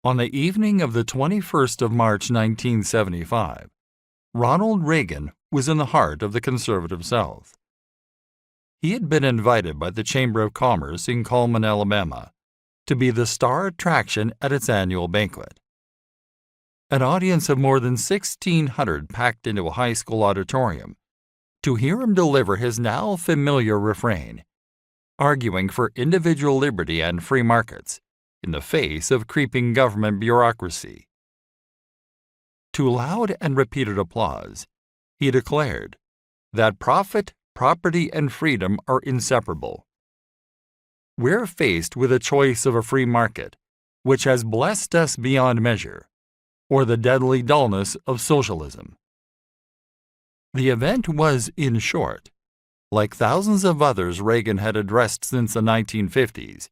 On the evening of the 21st of March 1975, Ronald Reagan was in the heart of the conservative South. He had been invited by the Chamber of Commerce in Cullman, Alabama, to be the star attraction at its annual banquet. An audience of more than 1,600 packed into a high school auditorium to hear him deliver his now familiar refrain, arguing for individual liberty and free markets in the face of creeping government bureaucracy. To loud and repeated applause, he declared that profit, property, and freedom are inseparable. We're faced with a choice of a free market, which has blessed us beyond measure, or the deadly dullness of socialism. The event was, in short, like thousands of others Reagan had addressed since the 1950s,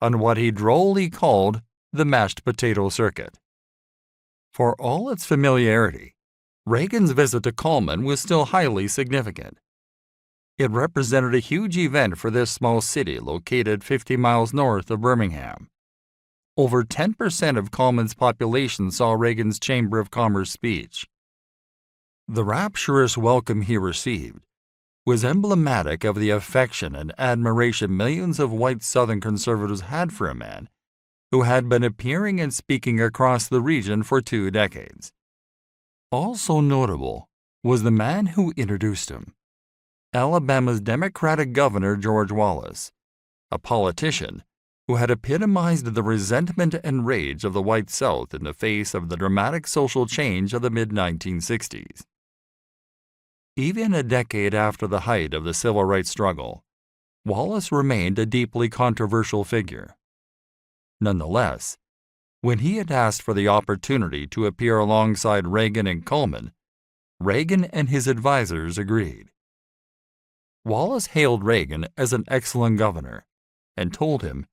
on what he drolly called the mashed potato circuit. For all its familiarity, Reagan's visit to Cullman was still highly significant. It represented a huge event for this small city located 50 miles north of Birmingham. Over 10% of Cullman's population saw Reagan's Chamber of Commerce speech. The rapturous welcome he received was emblematic of the affection and admiration millions of white Southern conservatives had for a man who had been appearing and speaking across the region for 2 decades. Also notable was the man who introduced him, Alabama's Democratic Governor George Wallace, a politician who had epitomized the resentment and rage of the white South in the face of the dramatic social change of the mid-1960s. Even a decade after the height of the civil rights struggle, Wallace remained a deeply controversial figure. Nonetheless, when he had asked for the opportunity to appear alongside Reagan and Cullman, Reagan and his advisers agreed. Wallace hailed Reagan as an excellent governor and told him,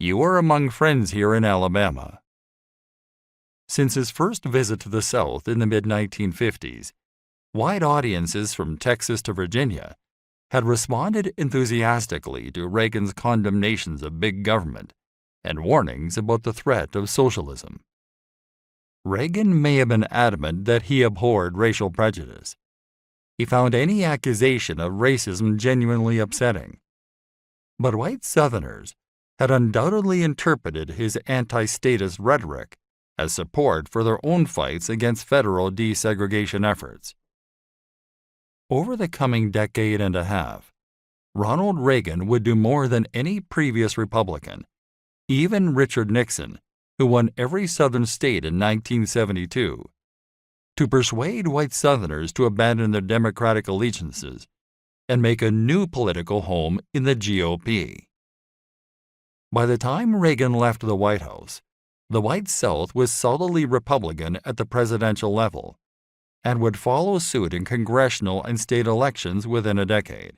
"You are among friends here in Alabama." Since his first visit to the South in the mid-1950s, wide audiences from Texas to Virginia had responded enthusiastically to Reagan's condemnations of big government and warnings about the threat of socialism. Reagan may have been adamant that he abhorred racial prejudice. He found any accusation of racism genuinely upsetting. But white Southerners had undoubtedly interpreted his anti-statist rhetoric as support for their own fights against federal desegregation efforts. Over the coming decade and a half, Ronald Reagan would do more than any previous Republican, even Richard Nixon, who won every Southern state in 1972, to persuade white Southerners to abandon their Democratic allegiances and make a new political home in the GOP. By the time Reagan left the White House, the white South was solidly Republican at the presidential level and would follow suit in congressional and state elections within a decade.